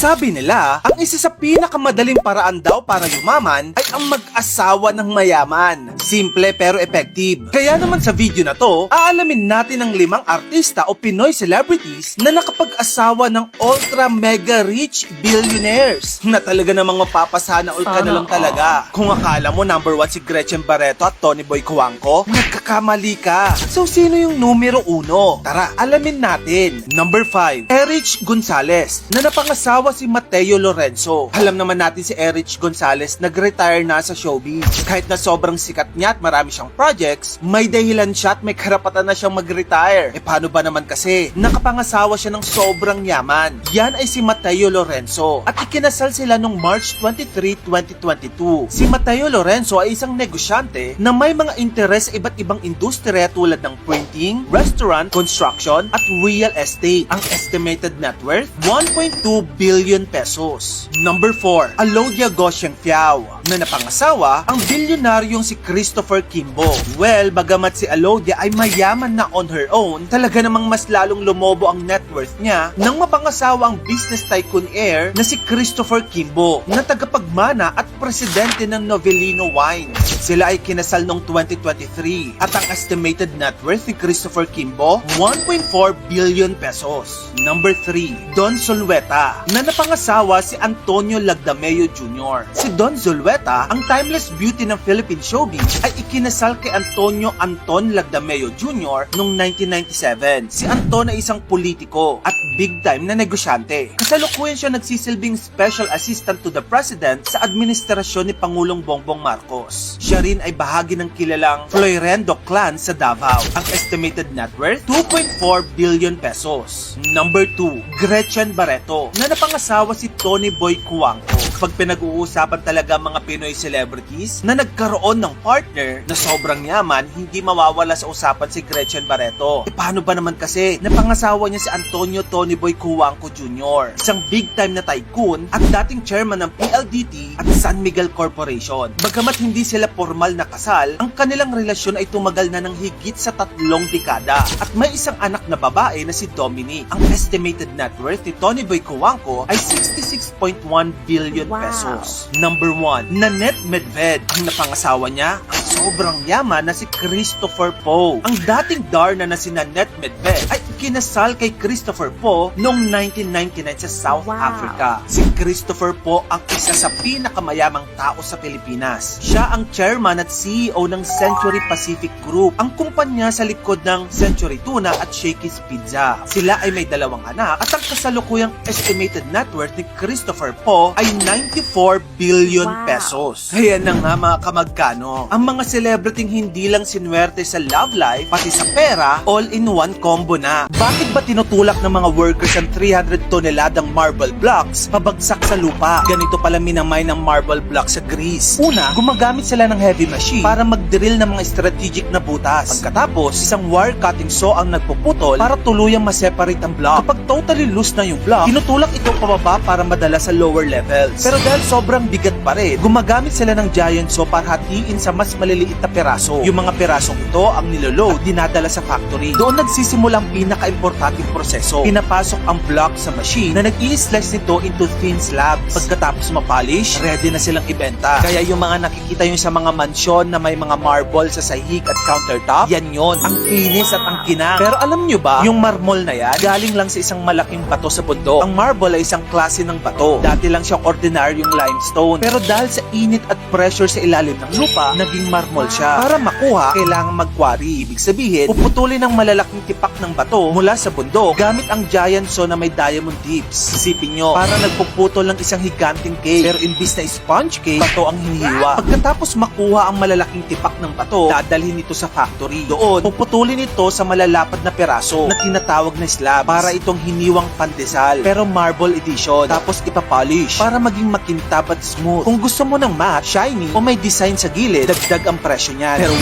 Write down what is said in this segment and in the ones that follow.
Sabi nila, ang isa sa pinakamadaling paraan daw para yumaman ay ang mag-asawa ng mayaman. Simple pero effective. Kaya naman sa video na to, aalamin natin ang 5 artista o Pinoy celebrities na nakapag-asawa ng ultra mega rich billionaires na talaga namang mapapasana all ka na lang talaga. Kung akala mo number 1 si Gretchen Barreto at Tony Boy Cuangco, nagkakamali ka. So sino yung numero 1? Tara, alamin natin. Number 5, Erich Gonzalez na napangasawa si Mateo Lorenzo. Alam naman natin si Erich Gonzalez nag-retire na sa showbiz. Kahit na sobrang sikat niya at marami siyang projects, may dahilan siya at may karapatan na siyang mag-retire. Paano ba naman kasi? Nakapangasawa siya ng sobrang yaman. Yan ay si Mateo Lorenzo at ikinasal sila noong March 23, 2022. Si Mateo Lorenzo ay isang negosyante na may mga interes sa iba't ibang industriya tulad ng printing, restaurant, construction at real estate. Ang estimated net worth, 1.2 billion pesos. Number 4, Alodia Goshenfiao na napangasawa ang bilyonaryong si Christopher Kimbo. Well, bagamat si Alodia ay mayaman na on her own, talaga namang mas lalong lumobo ang net worth niya nang mapangasawa ang business tycoon heir na si Christopher Kimbo na tagapagmana at presidente ng Novellino Wines. Sila ay kinasal noong 2023 at ang estimated net worth ni Christopher Kimbo, 1.4 billion pesos. Number 3, Don Zulueta na napangasawa si Antonio Lagdameo Jr. Si Don Zulueta, ang timeless beauty ng Philippine showbiz, ay ikinasal kay Antonio Anton Lagdameo Jr. noong 1997. Si Anton ay isang politiko at big time na negosyante. Kasalukuyan siya nagsisilbing special assistant to the president sa administrasyon ni Pangulong Bongbong Marcos. Siya rin ay bahagi ng kilalang Floyrendo clan sa Davao. Ang estimated net worth, 2.4 billion pesos. Number 2, Gretchen Barreto na napangasawa si Tony Boy Cuangco. Pag pinag-uusapan talaga mga Pinoy celebrities na nagkaroon ng partner na sobrang yaman, hindi mawawala sa usapan si Gretchen Barreto. Paano ba naman kasi? Napangasawa niya si Antonio Tony Boy Cuangco Jr., isang big time na tycoon at dating chairman ng PLDT at San Miguel Corporation. Bagamat hindi sila formal na kasal, ang kanilang relasyon ay tumagal na ng higit sa 3 dekada at may isang anak na babae na si Dominic. Ang estimated net worth ni Tony Boy Cuangco ay 66.1 billion pesos. Number 1, Nanette Medved. Ang napangasawa niya, ang sobrang yaman na si Christopher Poe. Ang dating Darna na si Nanette Medved ay kinasal kay Christopher Poe noong 1999 sa South Africa. Si Christopher Poe ang isa sa pinakamayamang tao sa Pilipinas. Siya ang chairman at CEO ng Century Pacific Group, ang kumpanya sa likod ng Century Tuna at Shakey's Pizza. Sila ay may 2 anak at ang kasalukuyang estimated net worth ni Christopher Poe ay 94 billion pesos. Ayan na nga mga kamagkano. Ang mga celebrityng hindi lang sinwerte sa love life, pati sa pera, all-in-one combo na. Bakit ba tinutulak ng mga workers ang 300 toneladang marble blocks pabagsak sa lupa? Ganito pala minamay ng marble blocks sa Greece. Una, gumagamit sila ng heavy machine para mag-drill ng mga strategic na butas. Pagkatapos, isang wire cutting saw ang nagpuputol para tuluyang ma-separate ang block. Kapag totally loose na yung block, tinutulak ito pababa para madala sa lower levels. Pero dahil sobrang bigat pa rin, gumagamit sila ng giant saw para hatiin sa mas maliliit na peraso. Yung mga perasong ito ang niloload, dinadala sa factory. Doon nagsisimula ang pinaka-importanting proseso. Pinapasok ang block sa machine na nag-i-slice nito into thin slabs. Pagkatapos ma-polish, ready na silang ibenta. Kaya yung mga nakikita yung sa mga mansyon na may mga marble sa sahig at countertop, yan yon, ang kinis at ang kinang. Pero alam nyo ba, yung marmol na yan, galing lang sa isang malaking bato sa bundok. Ang marble ay isang klase ng bato. Dati lang siyang ordinaryong limestone. Pero dahil sa init at pressure sa ilalim ng lupa, naging marmol siya. Para makuha, kailangan mag-quarry. Ibig sabihin, puputulin ng malalaking tipak ng bato mula sa bundok gamit ang giant saw na may diamond tips. Isipin nyo, para nagpuputol ng isang higanting cake. Pero imbis na sponge cake, bato ang hinihiwa. Pagkatapos makuha ang malalaking tipak ng bato, dadalhin ito sa factory. Doon, puputulin ito sa malalapad na peraso na tinatawag na slab para itong hiniwang pandesal. Pero marble edition. Tapos ipapolish para maging makintab at smooth. Kung gusto mo ng matte, shiny o may design sa gilid, dagdag ang presyo niyan. Pero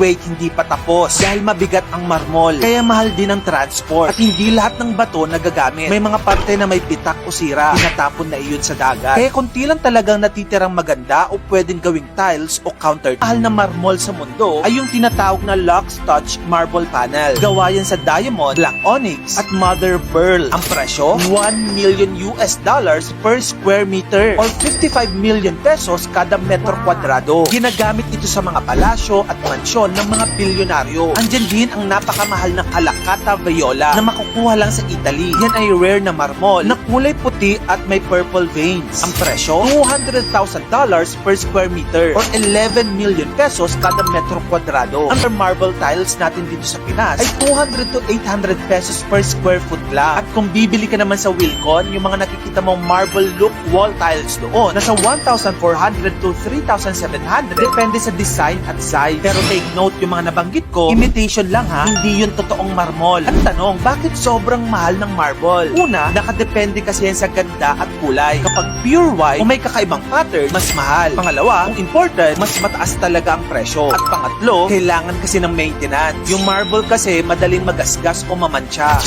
wait, hindi pa tapos. Dahil mabigat ang marmol, kaya mahal din ang transport. At hindi lahat ng bato nagagamit. May mga parte na may pitak o sira, tinatapon na iyon sa dagat. Kaya konti lang talagang natitirang maganda o pwedeng gawing tiles o counter. Mahal na marmol sa mundo ay yung tinatawag na Lux Touch Marble Panel. Gawa yan sa diamond, black onyx, at mother pearl. Ang presyo, $1 million per square meter or 55 million pesos kada metro kwadrado. Ginagamit ito sa mga palasyo at mansyon ng mga bilyonaryo. Andyan din ang napakamahal na Calacata Viola na makukuha lang sa Italy. Yan ay rare na marmol na kulay puti at may purple veins. Ang presyo, $200,000 per square meter or 11 million pesos kada metro kwadrado. Ang marble tiles natin dito sa Pinas ay 200 to 800 pesos per square foot lang. At kung bibili ka naman sa Wilcon, yung mga nakikita mong marble look wall tiles doon, nasa 1,400 to 3,700 depende sa design at size. Pero take note, yung mga nabanggit ko, imitation lang ha, hindi yun totoong marmol. Ang tanong, bakit sobrang mahal ng marble? Una, nakadepende kasi yan sa ganda at kulay. Kapag pure white o may kakaibang pattern, mas mahal. Pangalawa, kung imported, mas mataas talaga ang presyo. At pangatlo, kailangan kasi ng maintenance. Yung marble kasi madaling magasgas o mamantsa.